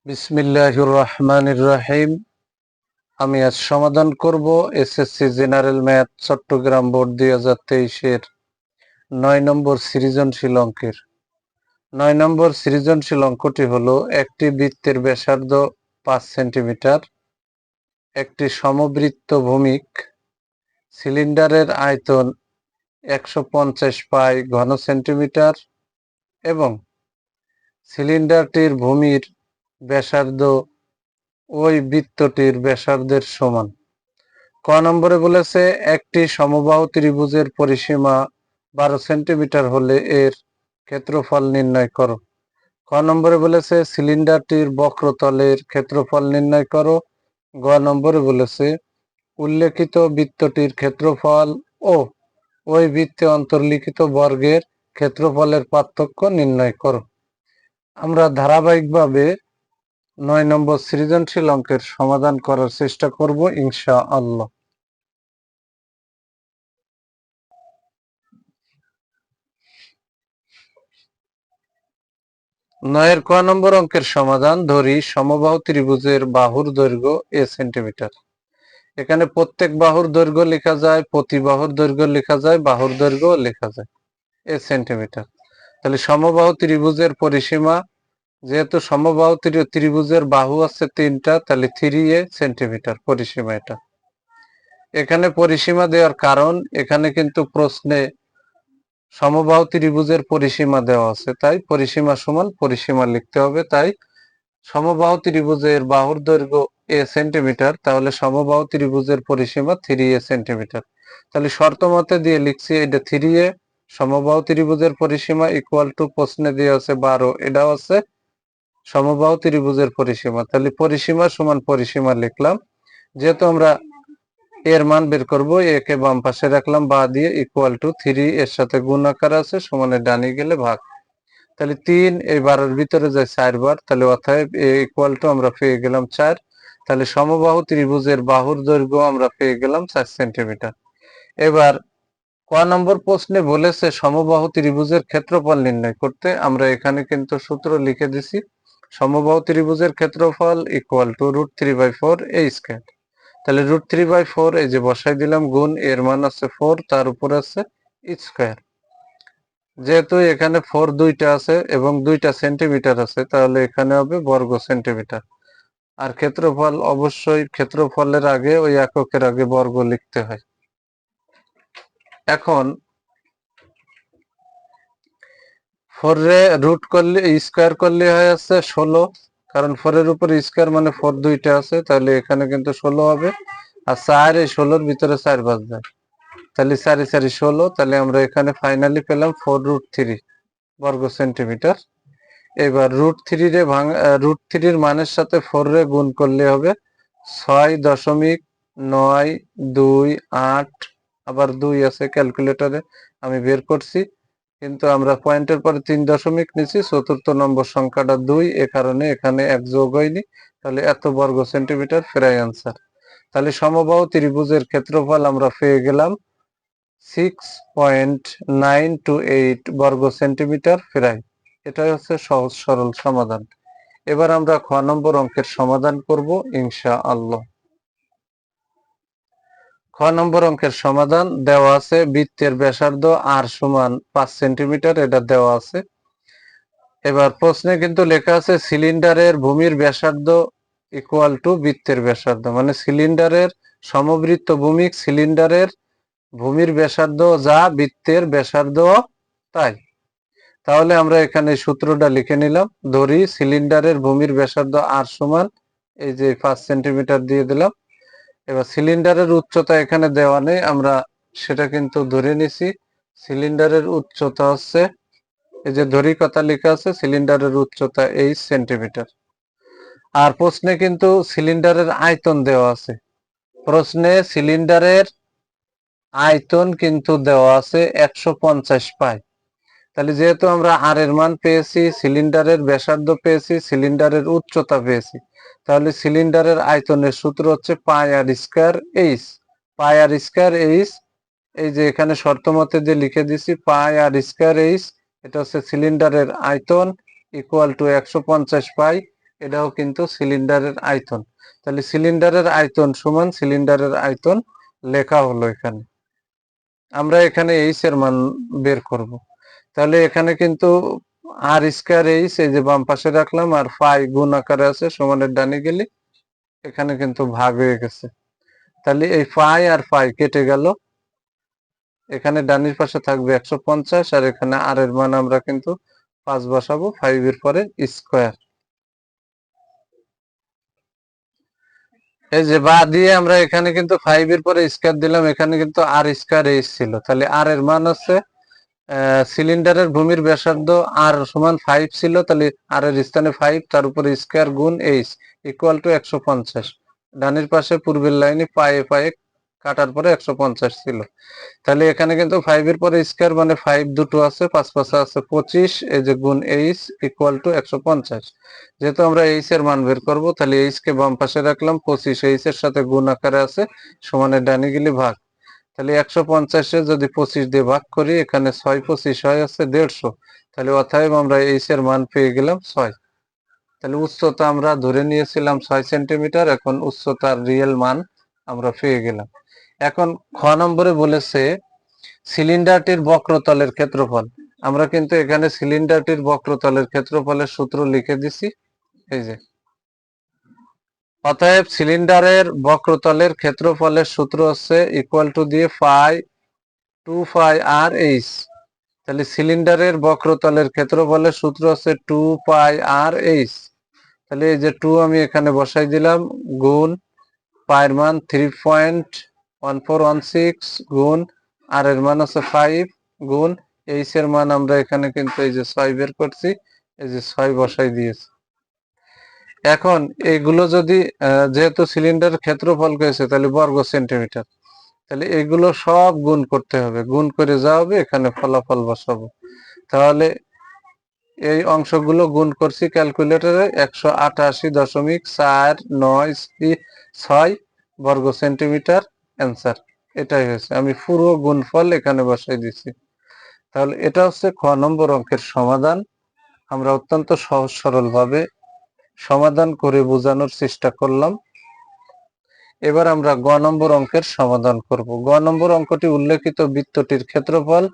বিসমিল্লাহির রহমানির রহিম। আমি আজ সমাধান করব SSC general math Chittagong board 2023-এর 9 নম্বর সৃজনশীল অঙ্কের 9 নম্বর সৃজনশীল অঙ্কটি হলো একটি বৃত্তের ব্যাসার্ধ 5 সেন্টিমিটার, একটি সমবৃত্ত ভূমিক, সিলিন্ডারের আয়তন 150 পাই ঘন সেন্টিমিটার এবং সিলিন্ডারটির ভূমির ব্যাসার্ধ ওই বৃত্তটির ব্যাসার্ধের সমান। ক নম্বরে বলেছে একটি সমবাহু ত্রিভুজের পরিসীমা 12 সেন্টিমিটার হলে এর ক্ষেত্রফল নির্ণয় করো। ক নম্বরে বলেছে সিলিন্ডারটির বক্রতলের ক্ষেত্রফল নির্ণয় করো। গ নম্বরে বলেছে উল্লেখিত বৃত্তটির ক্ষেত্রফল ও ওই বৃত্তে অন্তর্লিখিত বর্গের ক্ষেত্রফলের পার্থক্য নির্ণয় করো। আমরা ধারাবাহিকভাবে 9 নম্বর সৃজনশীল অঙ্কের সমাধান করার চেষ্টা করব ইনশাআল্লাহ। 9-এর ক নম্বর অঙ্কের সমাধান। ধরি সমবাহু ত্রিভুজের বাহুর দৈর্ঘ্য এ সেন্টিমিটার। এখানে প্রত্যেক বাহুর দৈর্ঘ্য লেখা যায়, প্রতি বাহুর দৈর্ঘ্য লেখা যায়, বাহুর দৈর্ঘ্য লেখা যায় এ সেন্টিমিটার। তাহলে সমবাহু ত্রিভুজের পরিসীমা, যেহেতু সমবাহু ত্রিভুজের বাহু আছে 3টা, তাহলে 3a সেন্টিমিটার পরিসীমা এটা। এখানে পরিসীমা দেওয়ার কারণ, এখানে কিন্তু প্রশ্নে সমবাহু ত্রিভুজের পরিসীমা দেওয়া আছে, তাই পরিসীমা সমান পরিসীমা লিখতে হবে। তাই সমবাহু ত্রিভুজের বাহুর দৈর্ঘ্য a সেন্টিমিটার, তাহলে সমবাহু ত্রিভুজের পরিসীমা 3a সেন্টিমিটার। তাহলে শর্ত মতে দিয়ে লিখছি এটা 3a। সমবাহু ত্রিভুজের পরিসীমা ইকুয়াল টু প্রশ্নে দিয়ে আছে 12, এটাও আছে সমবাহু ত্রিভুজের পরিসীমা। তাহলে পরিসীমা সমান পরিসীমা লিখলাম। যেহেতু আমরা এর মান বের করব, এ কে বাম পাশে রাখলাম, বা দিয়ে ইকুয়াল টু 3 এর সাথে গুণ আকার আছে, সমানে ডানে গেলে ভাগ। তাহলে 3 এই 12-এর ভিতরে যায় 4 বার, তাহলে অতএব এ ইকুয়াল টু আমরা পেয়ে গেলাম 4। তাহলে সমবাহু ত্রিভুজের বাহুর দৈর্ঘ্য আমরা পেয়ে গেলাম 4 সেন্টিমিটার। এবার ক নম্বর প্রশ্নে বলেছে সমবাহু ত্রিভুজের ক্ষেত্রফল নির্ণয় করতে। আমরা এখানে কিন্তু সূত্র লিখে দিছি, সমবাহু ত্রিভুজের ক্ষেত্রফল ইকুয়াল টু √3/4 a স্কয়ার। তাহলে √3/4 এই যে বসাই দিলাম, গুণ এর মান আছে 4, তার উপর আছে স্কয়ার। যেহেতু এখানে 4 দুইটা আছে এবং 2টা সেন্টিমিটার আছে, তাহলে এখানে হবে বর্গ সেন্টিমিটার। আর ক্ষেত্রফল অবশ্যই ক্ষেত্রফলের আগে ওই এককের আগে বর্গ লিখতে হয়। এখন 4 রে রুট করলে স্কয়ার করলে হয় আছে 16, কারণ 4 এর উপর স্কয়ার মানে 4 দুইটা আছে, তাহলে এখানে কিন্তু 16 হবে। আর 4 এই 16-র ভিতরে 4 বাদ যায়, তাহলে 4 4 16। তাহলে আমরা এখানে ফাইনালি পেলাম 4√3 বর্গ সেন্টিমিটার। এবার √3-র মানের সাথে 4 রে গুণ করলে হবে 6.928। আবার 2 আছে ক্যালকুলেটরে, আমি বের করছি, কিন্তু আমরা পয়েন্টের পরে 3 দশমিক নিছি, চতুর্থ নম্বর সংখ্যাটা 2, এ কারণে এখানে এক যোগ হয়নি। তাহলে এত বর্গ সেন্টিমিটার ফেরাই আনসার। তাহলে সমবাহু ত্রিভুজের ক্ষেত্রফল আমরা পেয়ে গেলাম 6.928 বর্গ সেন্টিমিটার ফেরাই। এটাই হচ্ছে সহজ সরল সমাধান। এবার আমরা খ নম্বর অঙ্কের সমাধান করব ইনশাআল্লাহ। খ নম্বর অঙ্কের সমাধান দেওয়া আছে বৃত্তের ব্যাসার্ধ r সমান 5 সেন্টিমিটার, এটা দেওয়া আছে। এবার প্রশ্নে কিন্তু লেখা আছে সিলিন্ডারের ভূমির ব্যাসার্ধ ইকুয়াল টু বৃত্তের ব্যাসার্ধ, মানে সিলিন্ডারের সমবৃত্ত ভূমিক সিলিন্ডারের ভূমির ব্যাসার্ধ যা বৃত্তের ব্যাসার্ধ তাই। তাহলে আমরা এখানে সূত্রটা লিখে নিলাম। ধরি সিলিন্ডারের ভূমির ব্যাসার্ধ r সমান এই যে 5 সেন্টিমিটার দিয়ে দিলাম। এবার সিলিন্ডারের উচ্চতা এখানে দেওয়া নেই, আমরা সেটা কিন্তু ধরে নিছি। সিলিন্ডারের উচ্চতা হচ্ছে, এই যে ধরি কথা লেখা আছে, সিলিন্ডারের উচ্চতা 8 সেন্টিমিটার। আর প্রশ্নে কিন্তু সিলিন্ডারের আয়তন দেওয়া আছে। প্রশ্নে সিলিন্ডারের আয়তন কিন্তু দেওয়া আছে 150 পাই। তাহলে যেহেতু আমরা আর এর মান পেয়েছি, সিলিন্ডারের ব্যাসার্ধ পেয়েছি, সিলিন্ডারের উচ্চতা পেয়েছি, তাহলে সিলিন্ডারের আয়তনের সূত্র হচ্ছে পাই আর স্কয়ার এইচ। পাই আর স্কয়ার এইচ, এই যে এখানে শর্ত মতে যে লিখে দিছি পাই আর স্কয়ার এইচ, এটা হচ্ছে সিলিন্ডারের আয়তন ইকুয়াল টু 150 পাই এটাও কিন্তু সিলিন্ডারের আয়তন। তাহলে সিলিন্ডারের আয়তন সমান সিলিন্ডারের আয়তন লেখা হলো এখানে। আমরা এখানে এইচ এর মান বের করব। তাহলে এখানে কিন্তু আর স্কয়ার এইচ এই যে বাম পাশে রাখলাম, আর ফাই গুণ আকারে আছে, সমানের ডানে গেলে এখানে কিন্তু ভাগ হয়ে গেছে। তাহলে এই ফাই আর ফাই কেটে গেল, এখানে ডানির পাশে থাকবে 150, আর এখানে আর এর মান আমরা কিন্তু 5 বসাবো, 5 এর পরে স্কয়ার। এই যে বা দিয়ে আমরা এখানে কিন্তু 5 এর পরে স্কয়ার দিলাম, এখানে কিন্তু আর স্কয়ার এইচ ছিল। তাহলে আর এর মান হচ্ছে সিলিন্ডারের ভূমির ব্যাসার্ধ আর সমান 5 ছিল, তাহলে আর এর স্থানে 5, তার উপরে স্কয়ার গুণ এইচ ইকুয়াল টু 150। ডানের পাশে পূর্বের লাইনে পায়ে পায়ে কাটার পরে 150 ছিল। তাহলে এখানে কিন্তু 5 এর পরে স্কয়ার মানে 5 দুটো আছে, 5 5 আছে 25, এই যে গুণ এইচ ইকুয়াল টু 150। যেহেতু আমরা এইচ এর মান বের করব, তাহলে এইচ কে বাম পাশে রাখলাম, 25 এইচ এর সাথে গুণ আকারে আছে, সমানের ডানে গেলে ভাগ। তাহলে 150 যদি 25 দিয়ে ভাগ করি, এখানে 6 25 হয় আছে 150। তাহলে অতএব আমরা এইচ এর মান পেয়ে গেলাম 6। তাহলে উচ্চতা আমরা ধরে নিয়েছিলাম 6 সেন্টিমিটার, এখন উচ্চতার রিয়েল মান আমরা পেয়ে গেলাম। এখন খ নম্বরে বলেছে সিলিন্ডারটির বক্রতলের ক্ষেত্রফল। আমরা কিন্তু এখানে সিলিন্ডারটির বক্রতলের ক্ষেত্রফলের সূত্র লিখে দিছি, এই যে। অতএব সিলিন্ডারের বক্রতলের ক্ষেত্রফলের সূত্র হচ্ছে ইকুয়াল টু দিয়ে ফাই 2 পাই আর এইচ। তাহলে সিলিন্ডারের বক্রতলের ক্ষেত্রফলের সূত্র হচ্ছে 2 পাই আর এইচ। তাহলে এই যে 2 আমি এখানে বসাই দিলাম, গুণ পায়ের মান 3.1416 গুণ আর এর মান হচ্ছে 5 গুণ এইচ এর মান আমরা এখানে কিন্তু এই যে 6 বের করছি, এই যে 6 বসাই দিয়েছি। এখন এইগুলো যদি যেহেতু সিলিন্ডারের ক্ষেত্রফল করেছে তাহলে বর্গ সেন্টিমিটার, তাহলে এগুলো সব গুণ করতে হবে, গুণ করে যা হবে এখানে ফলাফল বসাবো। তাহলে এই অংশগুলো গুণ করছি ক্যালকুলেটরে, 188.496 বর্গ সেন্টিমিটার অ্যান্সার এটাই হয়েছে। আমি পুরো গুণফল এখানে বসাই দিছি। তাহলে এটা হচ্ছে খ নম্বর অঙ্কের সমাধান। আমরা অত্যন্ত সহজ সরল ভাবে সমাধান করে বোঝানোর চেষ্টা করলাম। এবার আমরা গ নম্বর অঙ্কের সমাধান করব। গ নম্বর অঙ্কটি উল্লেখিত বৃত্তটির ক্ষেত্রফল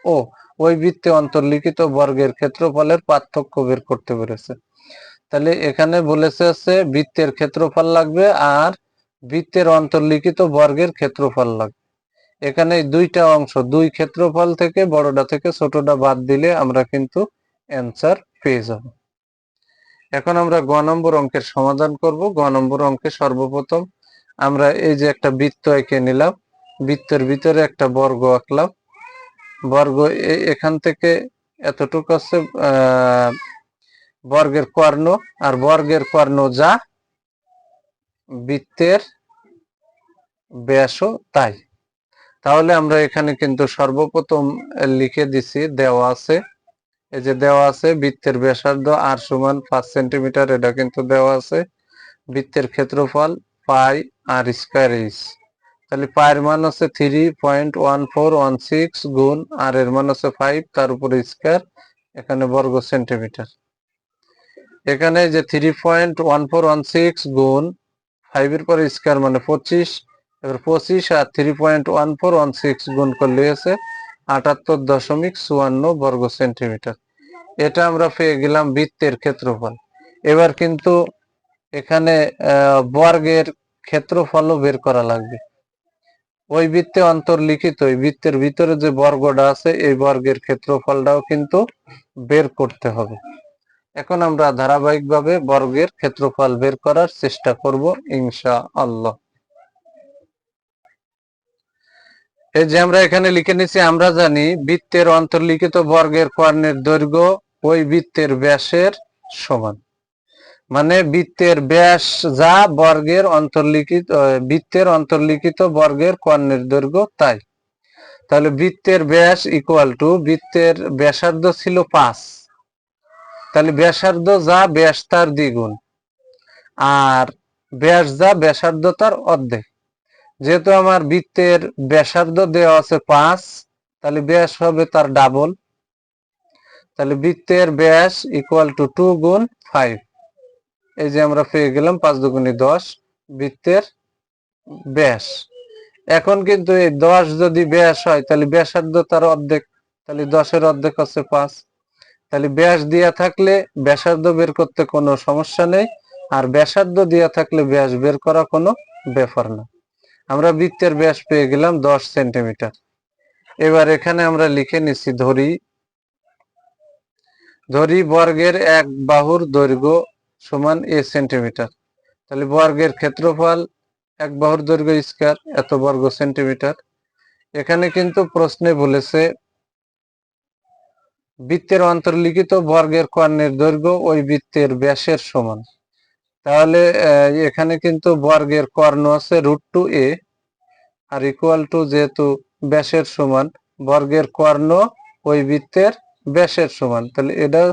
ও ওই বৃত্তে অন্তর্লিখিত বর্গের ক্ষেত্রফলের পার্থক্য বের করতে পেরেছে। তাহলে এখানে বলেছে হচ্ছে বৃত্তের ক্ষেত্রফল লাগবে আর বৃত্তের অন্তর্লিখিত বর্গের ক্ষেত্রফল লাগবে। এখানে দুইটা অংশ, দুই ক্ষেত্রফল থেকে বড়টা থেকে ছোটটা বাদ দিলে আমরা কিন্তু অ্যান্সার পেয়ে যাব। এখন আমরা গ নম্বর অঙ্কের সমাধান করব। গ নম্বর অঙ্কে সর্বপ্রথম আমরা এই যে একটা বৃত্ত এঁকে নিলাম, বৃত্তের ভিতরে একটা বর্গ আঁকলাম। বর্গ এখান থেকে এতটুকু আছে বর্গের কর্ণ, আর বর্গের কর্ণ যা বৃত্তের ব্যাসও তাই। তাহলে আমরা এখানে কিন্তু সর্বপ্রথম লিখে দিছি, দেওয়া আছে, এই যে দেওয়া আছে বৃত্তের ব্যাসার্ধ আর সমান 5 সেন্টিমিটার, এটা কিন্তু দেওয়া আছে। বৃত্তের ক্ষেত্রফল পাই আর স্কয়ার এইচ। তাহলে পায়ের মান হচ্ছে 3.1416 গুণ আর এর মান হচ্ছে 5, তার উপরে স্কয়ার, এখানে বর্গ সেন্টিমিটার। এখানে যে 3.1416 গুণ 5 এর পরে স্কয়ার মানে 25, এবার 25 আর 3.1416 গুণ করলে হচ্ছে 78.54 বর্গ সেন্টিমিটার। এটা আমরা পেয়ে গেলাম বৃত্তের ক্ষেত্রফল। এবার কিন্তু এখানে বর্গের ক্ষেত্রফলও বের করা লাগবে। ওই বৃত্তে অন্তর্লিখিত ওই বৃত্তের ভিতরে যে বর্গটা আছে এই বর্গের ক্ষেত্রফলটাও কিন্তু বের করতে হবে। এখন আমরা ধারাবাহিকভাবে বর্গের ক্ষেত্রফল বের করার চেষ্টা করব ইনশাআল্লাহ। এই যে আমরা এখানে লিখে নিছি, আমরা জানি বৃত্তের অন্তর্লিখিত বর্গের কর্ণের দৈর্ঘ্য ওই বৃত্তের ব্যাসের সমান। মানে বৃত্তের ব্যাস যা বৃত্তের অন্তর্লিখিত বর্গের কর্ণের দৈর্ঘ্য তাই। তাহলে বৃত্তের ব্যাস ইকুয়াল টু বৃত্তের ব্যাসার্ধ ছিল 5, তাহলে ব্যাসার্ধ যা ব্যাস তার দ্বিগুণ, আর ব্যাস যা ব্যাসার্ধ তার অর্ধেক। যেহেতু আমার বৃত্তের ব্যাসার্ধ দেওয়া আছে 5, তাহলে ব্যাস হবে তার ডাবল। তাহলে বৃত্তের ব্যাস ইকুয়াল টু 2 গুণ 5। এই যে আমরা পেয়ে গেলাম 5 দুগুণে 10 বৃত্তের ব্যাস। এখন কিন্তু এই 10 যদি ব্যাস হয় তাহলে ব্যাসার্ধ তার অর্ধেক, তাহলে 10-এর অর্ধেক হচ্ছে 5। তাহলে ব্যাস দেয়া থাকলে ব্যাসার্ধ বের করতে কোনো সমস্যা নেই, আর ব্যাসার্ধ দেয়া থাকলে ব্যাস বের করা কোনো ব্যাপার না। আমরা বৃত্তের ব্যাস পেয়ে গেলাম 10 সেন্টিমিটার। এবার এখানে আমরা লিখে নিচ্ছি ধরি বর্গের এক বাহুর দৈর্ঘ্য সমান a সেন্টিমিটার। তাহলে বর্গের ক্ষেত্রফল এক বাহুর দৈর্ঘ্য স্কয়ার এত বর্গ সেন্টিমিটার। এখানে কিন্তু প্রশ্নে বলেছে বৃত্তের অন্তর্লিখিত বর্গের কর্ণের দৈর্ঘ্য ওই বৃত্তের ব্যাসের সমান। তাহলে এখানে কিন্তু বর্গের কর্ণ আছে √2a আর ইকুয়াল টু, যেহেতু ব্যাসের সমান, বর্গের কর্ণ ওই বৃত্তের ব্যাসের সমান, তাহলে এটা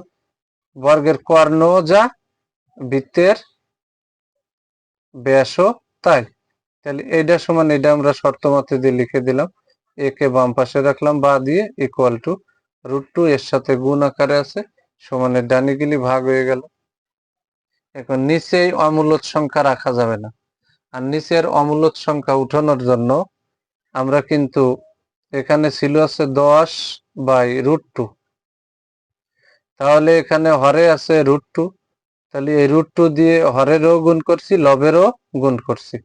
বর্গের কর্ণ যা বৃত্তের ব্যাসও তাই। তাহলে এইটা সমান এটা আমরা শর্ত মতে দিয়ে লিখে দিলাম, একে বাম পাশে রাখলাম বা দিয়ে ইকুয়াল টু √2 এর সাথে গুণ আকারে আছে, সমানের ডানি গেলে ভাগ হয়ে গেল। এখন নিচেই অমূলদ সংখ্যা রাখা যাবে না, আর নিচের অমূলদ সংখ্যা উঠানোর জন্য আমরা কিন্তু এখানে ছিল আছে 10/√2, তাহলে এখানে হরে আছে √2, তাহলে এই √2 দিয়ে হরেরও গুণ করছি, লবেরও গুণ করছি,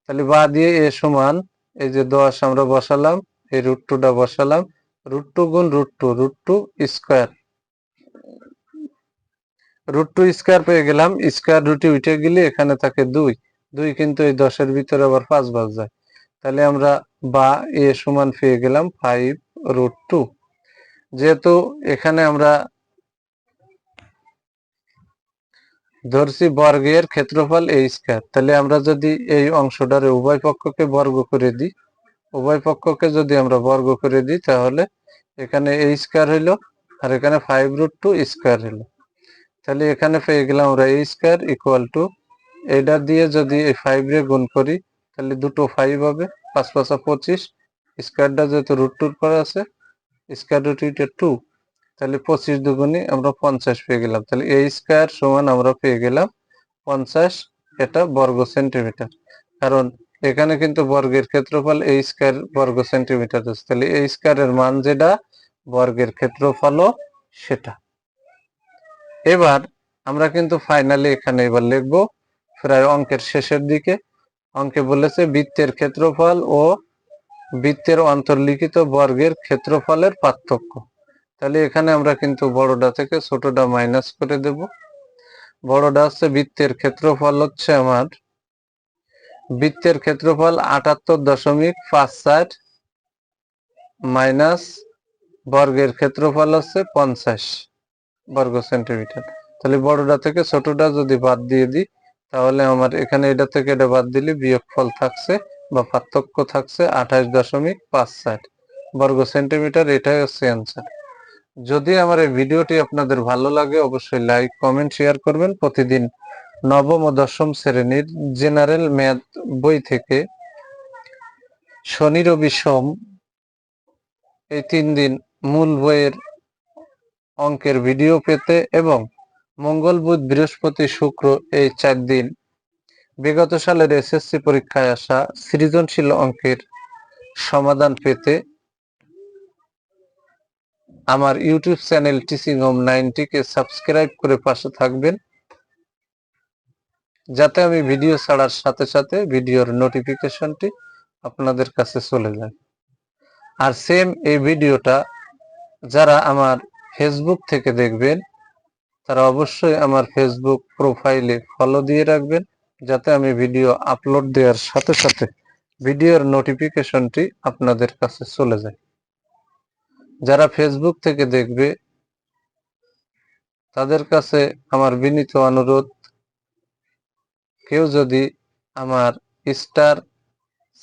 তাহলে বা দিয়ে এ সমান এই যে 10 আমরা বসালাম, এই √2টা বসালাম, √2 গুণ √2 স্কয়ার, √2 স্কয়ার পেয়ে গেলাম। স্কয়ার রুটে উঠে গেলে এখানে থাকে 2 কিন্তু এই 10-এর ভিতরে আবার 5 ভাগ যায়, তাহলে আমরা বা এ সমান পেয়ে গেলাম 5√2। যেহেতু এখানে আমরা ধরছি বর্গের ক্ষেত্রফল a স্কয়ার, তাহলে আমরা যদি এই অংশটারে উভয় পক্ষকে বর্গ করে দিই, উভয় পক্ষকে যদি আমরা বর্গ করে দিই, তাহলে এখানে a স্কয়ার হইলো আর এখানে 5√2 স্কয়ার হইলো। তাহলে এখানে পেয়ে গেলাম আমরা a স্কয়ার ইকুয়াল টু, এইটা দিয়ে যদি এই 5 রে গুণ করি তাহলে দুটো 5 হবে, 5 5 25, স্কয়ারটা যেহেতু √2 পরে আছে, স্কয়ার রুট 2, তাহলে 25 দুগুণে আমরা 50 পেয়ে গেলাম। তাহলে a স্কয়ার সমান আমরা পেয়ে গেলাম 50, এটা বর্গ সেন্টিমিটার, কারণ এখানে কিন্তু বর্গের ক্ষেত্রফল a স্কয়ার বর্গ সেন্টিমিটার আছে, তাহলে a স্কয়ারের মান যেটা বর্গের ক্ষেত্রফলও সেটা। এবার আমরা কিন্তু ফাইনালি এখানে এবার লিখব প্রায় অঙ্কের শেষের দিকে। অঙ্কে বলেছে বৃত্তের ক্ষেত্রফল ও বৃত্তের অন্তর্লিখিত বর্গের ক্ষেত্রফলের পার্থক্য। তাহলে এখানে আমরা কিন্তু বড়টা থেকে ছোটটা মাইনাস করে দেব। বড়টা হচ্ছে বৃত্তের ক্ষেত্রফল হচ্ছে আমার, বৃত্তের ক্ষেত্রফল 78.54 মাইনাস বর্গের ক্ষেত্রফল হচ্ছে 50 বর্গ সেন্টিমিটার। তাহলে বড়টা থেকে ছোটটা যদি বাদ দিয়ে দিই, তাহলে আমার এখানে এটা থেকে এটা বাদ দিলে বিয়োগফল থাকছে বা পার্থক্য থাকছে 28.54 বর্গ সেন্টিমিটার। এটাই হচ্ছে অ্যান্সার। যদি আমার এই ভিডিওটি আপনাদের ভালো লাগে অবশ্যই লাইক কমেন্ট শেয়ার করবেন। প্রতিদিন নবম ও দশম শ্রেণীর জেনারেল ম্যাথ বই থেকে শনি রবি সোম এই 3 দিন মূল বইয়ের অঙ্কের ভিডিও পেতে এবং মঙ্গল বুধ বৃহস্পতি শুক্র এই 4 দিন বিগত সালের এসএসসি পরীক্ষায় আসা সৃজনশীল অঙ্কের সমাধান পেতে আমার ইউটিউব চ্যানেল টিচিং হোম 90 কে সাবস্ক্রাইব করে পাশে থাকবেন, যাতে আমি ভিডিও ছাড়ার সাথে সাথে ভিডিওর নোটিফিকেশনটি আপনাদের কাছে চলে যায়। আর সেম এই ভিডিওটা যারা আমার ফেসবুক থেকে দেখবেন তারা অবশ্যই আমার ফেসবুক প্রোফাইলে ফলো দিয়ে রাখবেন, যাতে আমি ভিডিও আপলোড দেওয়ার সাথে সাথে ভিডিওর নোটিফিকেশনটি আপনাদের কাছে চলে যায়। যারা ফেসবুক থেকে দেখবে তাদের কাছে আমার বিনীত অনুরোধ, কেউ যদি আমার স্টার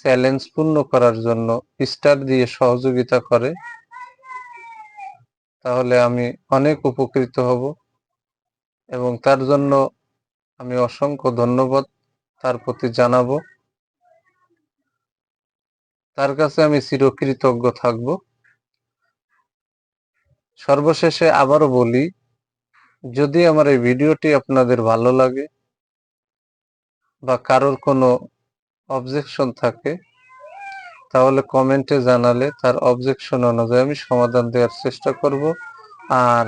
চ্যালেঞ্জ পূর্ণ করার জন্য স্টার দিয়ে সহযোগিতা করে তাহলে আমি অনেক উপকৃত হব এবং তার জন্য আমি অসংখ্য ধন্যবাদ তার প্রতি জানাবো। তার কাছে আমি চিরকৃতজ্ঞ থাকব। সর্বশেষে আবারও বলি, যদি আমার এই ভিডিওটি আপনাদের ভালো লাগে বা কারোর কোনো অবজেকশন থাকে তাহলে কমেন্টে জানালে তার অবজেকশন অনুযায়ী আমি সমাধান দেওয়ার চেষ্টা করব। আর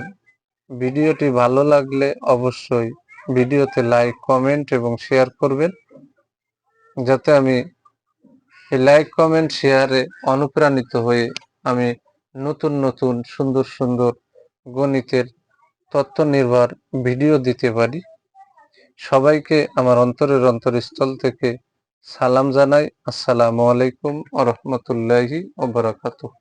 ভিডিওটি ভালো লাগলে অবশ্যই ভিডিওতে লাইক, কমেন্ট এবং শেয়ার করবেন, যাতে আমি এই লাইক, কমেন্ট, শেয়ারে অনুপ্রাণিত হয়ে আমি নতুন নতুন সুন্দর সুন্দর গণিতের তথ্য নির্ভর ভিডিও দিতে পারি। সবাইকে আমার অন্তরের অন্তরস্থল থেকে সালাম জানাই। আসসালামু আলাইকুম ওয়া রাহমাতুল্লাহি ওয়া বারাকাতুহু।